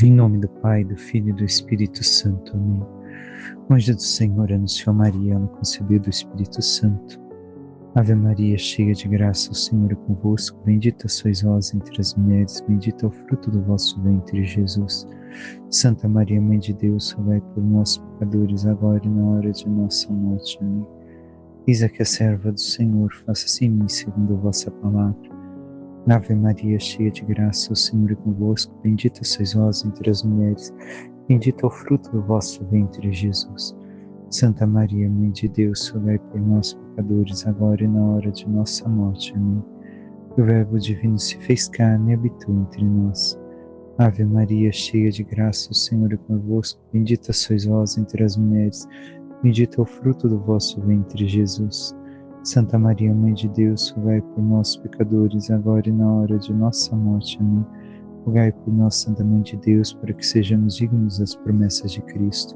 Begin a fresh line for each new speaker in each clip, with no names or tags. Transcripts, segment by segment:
Em nome do Pai, do Filho e do Espírito Santo. Amém. O anjo do Senhor anunciou a Maria, ela concebeu do Espírito Santo. Ave Maria, cheia de graça, o Senhor é convosco. Bendita sois vós entre as mulheres, bendito é o fruto do vosso ventre, Jesus. Santa Maria, Mãe de Deus, rogai por nós, pecadores, agora e na hora de nossa morte. Amém. Eis aqui a serva do Senhor, faça-se em mim segundo a vossa palavra. Ave Maria, cheia de graça, o Senhor é convosco. Bendita sois vós entre as mulheres, bendito é o fruto do vosso ventre, Jesus. Santa Maria, Mãe de Deus, rogai por nós, pecadores, agora e na hora de nossa morte. Amém. O Verbo divino se fez carne e habitou entre nós. Ave Maria, cheia de graça, o Senhor é convosco. Bendita sois vós entre as mulheres, bendito é o fruto do vosso ventre, Jesus. Santa Maria, Mãe de Deus, rogai por nós, pecadores, agora e na hora de nossa morte. Amém. Rogai por nós, Santa Mãe de Deus, para que sejamos dignos das promessas de Cristo.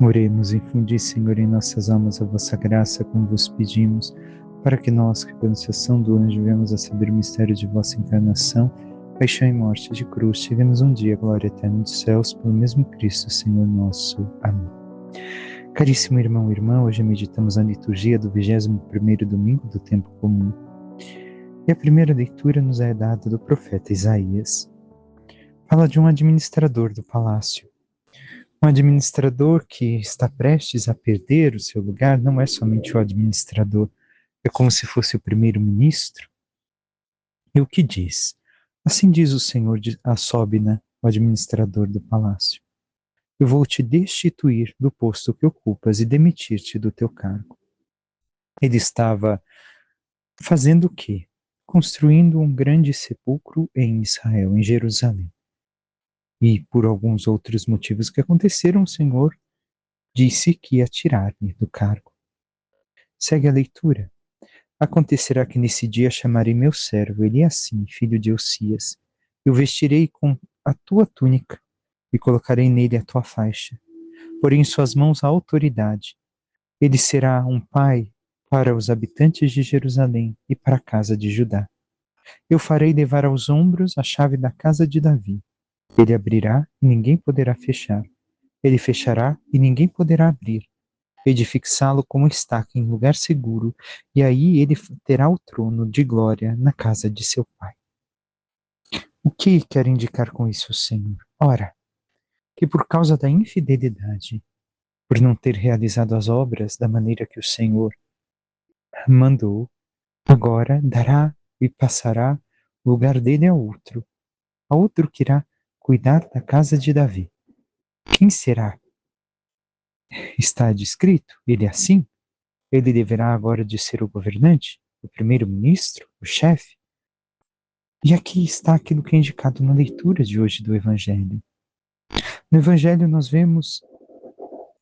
Oremos, infundi, Senhor, em nossas almas a vossa graça, como vos pedimos, para que nós, que pela anunciação do anjo venhamos a saber o mistério de vossa encarnação, paixão e morte de cruz, cheguemos um dia à glória eterna dos céus, pelo mesmo Cristo, Senhor nosso. Amém. Caríssimo irmão e irmã, hoje meditamos a liturgia do 21º domingo do tempo comum. E a primeira leitura nos é dada do profeta Isaías. Fala de um administrador do palácio. Um administrador que está prestes a perder o seu lugar não é somente o administrador, é como se fosse o primeiro-ministro. E o que diz? Assim diz o Senhor a Sobna, o administrador do palácio. Eu vou te destituir do posto que ocupas e demitir-te do teu cargo. Ele estava fazendo o quê? Construindo um grande sepulcro em Israel, em Jerusalém. E por alguns outros motivos que aconteceram, o Senhor disse que ia tirar-me do cargo. Segue a leitura. Acontecerá que nesse dia chamarei meu servo Eliacim, filho de Hilcias. Eu vestirei com a tua túnica e colocarei nele a tua faixa. Porém em suas mãos a autoridade. Ele será um pai para os habitantes de Jerusalém e para a casa de Judá. Eu farei levar aos ombros a chave da casa de Davi. Ele abrirá e ninguém poderá fechar. Ele fechará e ninguém poderá abrir. Hei de fixá-lo como estaca em lugar seguro, e aí ele terá o trono de glória na casa de seu pai. O que quer indicar com isso o Senhor? Ora, que por causa da infidelidade, por não ter realizado as obras da maneira que o Senhor mandou, agora dará e passará o lugar dele a outro que irá cuidar da casa de Davi. Quem será? Está descrito, ele é assim? Ele deverá agora de ser o governante, o primeiro-ministro, o chefe? E aqui está aquilo que é indicado na leitura de hoje do Evangelho. No Evangelho nós vemos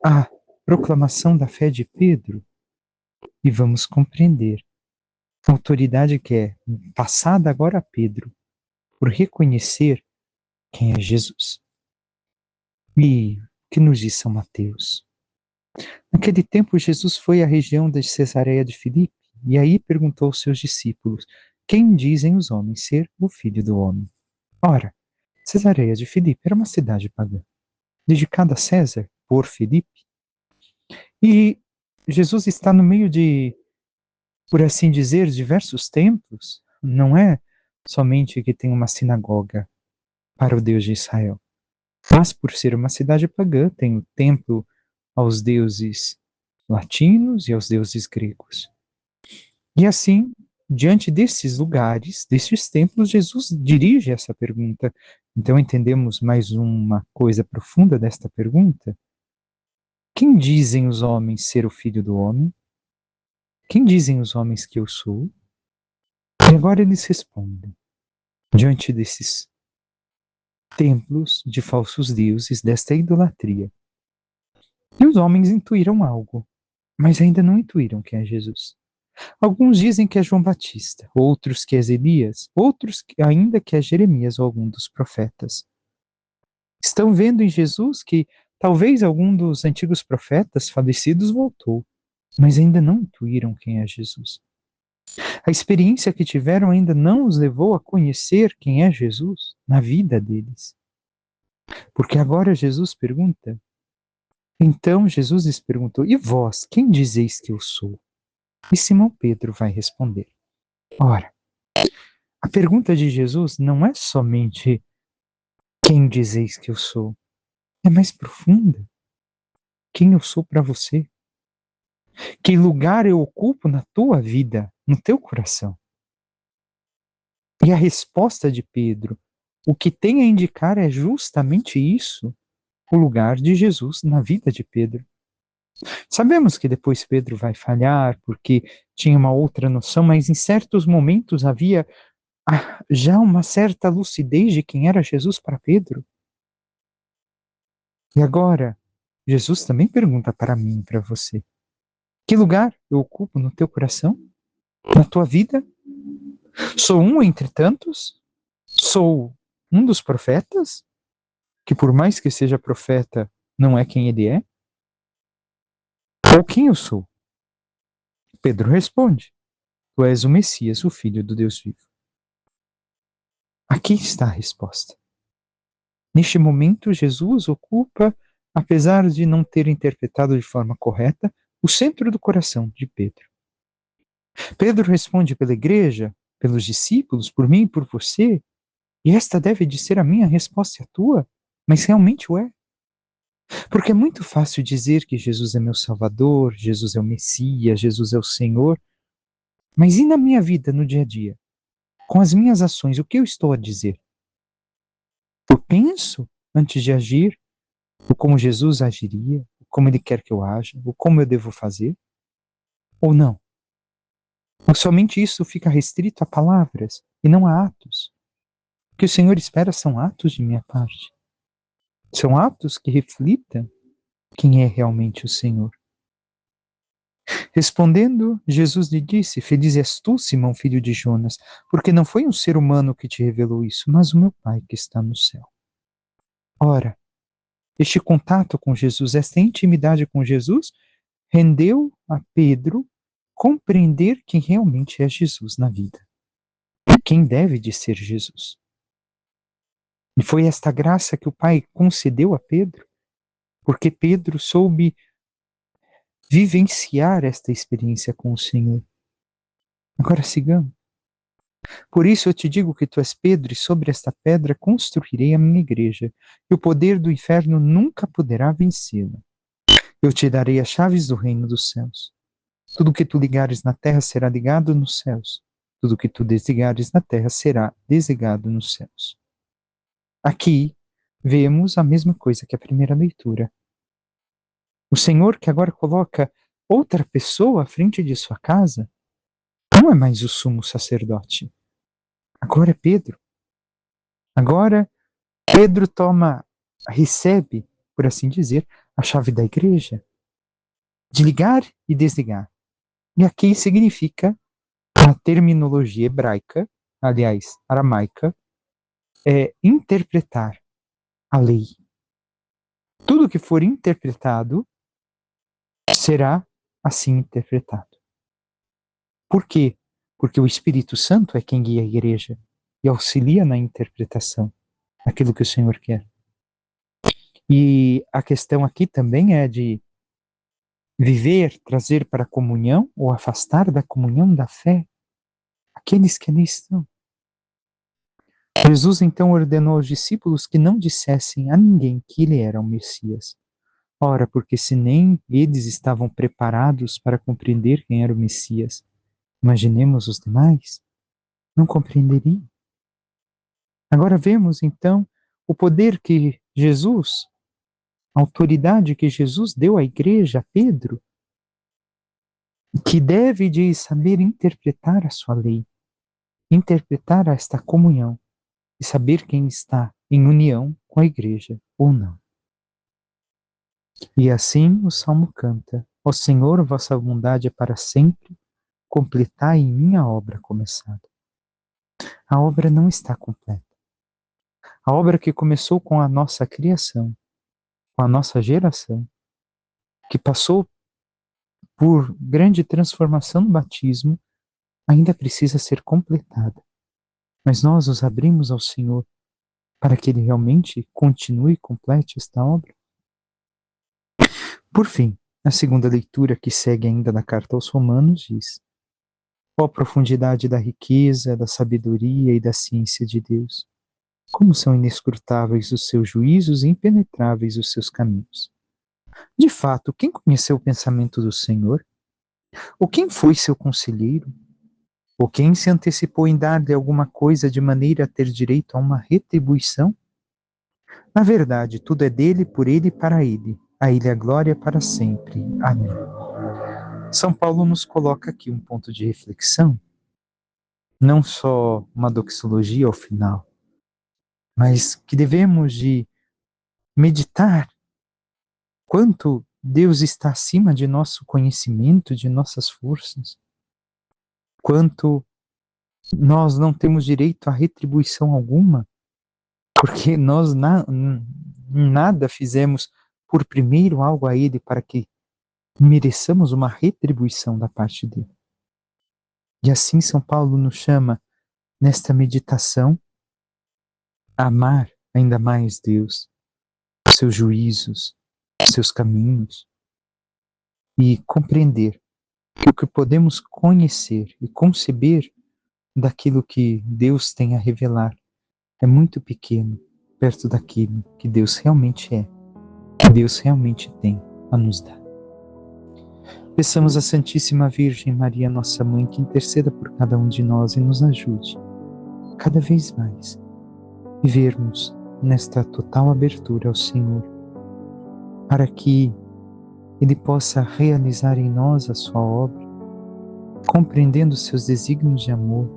a proclamação da fé de Pedro e vamos compreender a autoridade que é passada agora a Pedro por reconhecer quem é Jesus. E o que nos diz São Mateus? Naquele tempo Jesus foi à região de Cesareia de Filipe e aí perguntou aos seus discípulos: quem dizem os homens ser o Filho do Homem? Ora, Cesareia de Filipe era uma cidade pagã, dedicada a César por Filipe. E Jesus está no meio de, por assim dizer, diversos templos. Não é somente que tem uma sinagoga para o Deus de Israel, mas por ser uma cidade pagã, tem o templo aos deuses latinos e aos deuses gregos. E assim, diante desses lugares, desses templos, Jesus dirige essa pergunta. Então entendemos mais uma coisa profunda desta pergunta. Quem dizem os homens ser o Filho do Homem? Quem dizem os homens que eu sou? E agora eles respondem, diante desses templos de falsos deuses, desta idolatria. E os homens intuíram algo, mas ainda não intuíram quem é Jesus. Alguns dizem que é João Batista, outros que é Elias, outros ainda que é Jeremias ou algum dos profetas. Estão vendo em Jesus que talvez algum dos antigos profetas falecidos voltou, mas ainda não intuíram quem é Jesus. A experiência que tiveram ainda não os levou a conhecer quem é Jesus na vida deles. Porque agora Jesus pergunta. Então Jesus lhes perguntou: e vós, quem dizeis que eu sou? E Simão Pedro vai responder. Ora, a pergunta de Jesus não é somente quem dizeis que eu sou, é mais profunda. Quem eu sou para você? Que lugar eu ocupo na tua vida, no teu coração? E a resposta de Pedro, o que tem a indicar é justamente isso, o lugar de Jesus na vida de Pedro. Sabemos que depois Pedro vai falhar porque tinha uma outra noção, mas em certos momentos havia já uma certa lucidez de quem era Jesus para Pedro. E agora, Jesus também pergunta para mim e para você: que lugar eu ocupo no teu coração? Na tua vida? Sou um entre tantos? Sou um dos profetas? Que por mais que seja profeta, não é quem ele é? Ou quem eu sou? Pedro responde: tu és o Messias, o Filho do Deus vivo. Aqui está a resposta. Neste momento, Jesus ocupa, apesar de não ter interpretado de forma correta, o centro do coração de Pedro. Pedro responde pela igreja, pelos discípulos, por mim e por você, e esta deve de ser a minha resposta e a tua, mas realmente o é. Porque é muito fácil dizer que Jesus é meu Salvador, Jesus é o Messias, Jesus é o Senhor, mas e na minha vida, no dia a dia? Com as minhas ações, o que eu estou a dizer? Eu penso antes de agir, o como Jesus agiria, o como Ele quer que eu haja, o como eu devo fazer? Ou não? Ou somente isso fica restrito a palavras e não a atos? O que o Senhor espera são atos de minha parte. São atos que reflitam quem é realmente o Senhor. Respondendo, Jesus lhe disse: feliz és tu, Simão, filho de Jonas, porque não foi um ser humano que te revelou isso, mas o meu Pai que está no céu. Ora, este contato com Jesus, esta intimidade com Jesus, rendeu a Pedro compreender quem realmente é Jesus na vida. Quem deve de ser Jesus. E foi esta graça que o Pai concedeu a Pedro, porque Pedro soube vivenciar esta experiência com o Senhor. Agora sigamos. Por isso eu te digo que tu és Pedro, e sobre esta pedra construirei a minha igreja, e o poder do inferno nunca poderá vencê-la. Eu te darei as chaves do reino dos céus. Tudo que tu ligares na terra será ligado nos céus. Tudo que tu desligares na terra será desligado nos céus. Aqui vemos a mesma coisa que a primeira leitura. O Senhor que agora coloca outra pessoa à frente de sua casa não é mais o sumo sacerdote. Agora é Pedro. Agora Pedro recebe, por assim dizer, a chave da igreja, de ligar e desligar. E aqui significa, a terminologia hebraica, aliás, aramaica, é interpretar a lei. Tudo que for interpretado será assim interpretado. Por quê? Porque o Espírito Santo é quem guia a igreja e auxilia na interpretação daquilo que o Senhor quer. E a questão aqui também é de viver, trazer para a comunhão ou afastar da comunhão da fé aqueles que ali estão. Jesus então ordenou aos discípulos que não dissessem a ninguém que ele era o Messias. Ora, porque se nem eles estavam preparados para compreender quem era o Messias, imaginemos os demais, não compreenderiam. Agora vemos então o poder que Jesus, a autoridade que Jesus deu à igreja, a Pedro, que deve de saber interpretar a sua lei, interpretar esta comunhão e saber quem está em união com a igreja ou não. E assim o Salmo canta: ó Senhor, vossa bondade é para sempre, completai em mim a obra começada. A obra não está completa. A obra que começou com a nossa criação, com a nossa geração, que passou por grande transformação no batismo, ainda precisa ser completada. Mas nós nos abrimos ao Senhor para que Ele realmente continue e complete esta obra? Por fim, a segunda leitura que segue ainda na carta aos Romanos diz: ó profundidade da riqueza, da sabedoria e da ciência de Deus! Como são inescrutáveis os seus juízos e impenetráveis os seus caminhos! De fato, quem conheceu o pensamento do Senhor? Ou quem foi seu conselheiro? Ou quem se antecipou em dar-lhe alguma coisa de maneira a ter direito a uma retribuição? Na verdade, tudo é dele, por ele e para ele. A ele a glória para sempre. Amém. São Paulo nos coloca aqui um ponto de reflexão, não só uma doxologia ao final, mas que devemos de meditar quanto Deus está acima de nosso conhecimento, de nossas forças, quanto nós não temos direito a retribuição alguma, porque nós nada fizemos por primeiro algo a Ele para que mereçamos uma retribuição da parte dele. E assim São Paulo nos chama, nesta meditação, a amar ainda mais Deus, os seus juízos, os seus caminhos, e compreender que o que podemos conhecer e conceber daquilo que Deus tem a revelar é muito pequeno perto daquilo que Deus realmente é, que Deus realmente tem a nos dar. Peçamos à Santíssima Virgem Maria, nossa Mãe, que interceda por cada um de nós e nos ajude, cada vez mais, vivermos nesta total abertura ao Senhor, para que Ele possa realizar em nós a sua obra, compreendendo seus desígnios de amor,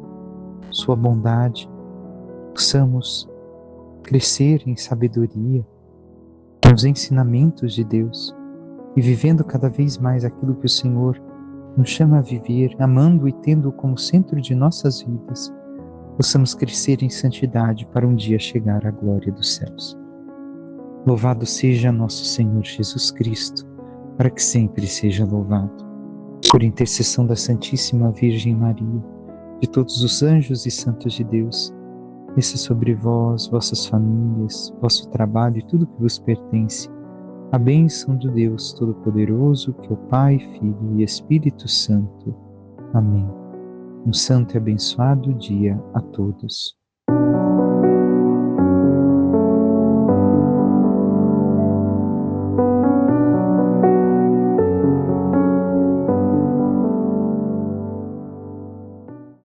sua bondade, possamos crescer em sabedoria, nos ensinamentos de Deus, e vivendo cada vez mais aquilo que o Senhor nos chama a viver, amando e tendo como centro de nossas vidas, possamos crescer em santidade para um dia chegar à glória dos céus. Louvado seja nosso Senhor Jesus Cristo, para que sempre seja louvado. Por intercessão da Santíssima Virgem Maria, de todos os anjos e santos de Deus, desça sobre vós, vossas famílias, vosso trabalho e tudo que vos pertence, a bênção de Deus Todo-Poderoso, que é o Pai, Filho e Espírito Santo. Amém. Um santo e abençoado dia a todos.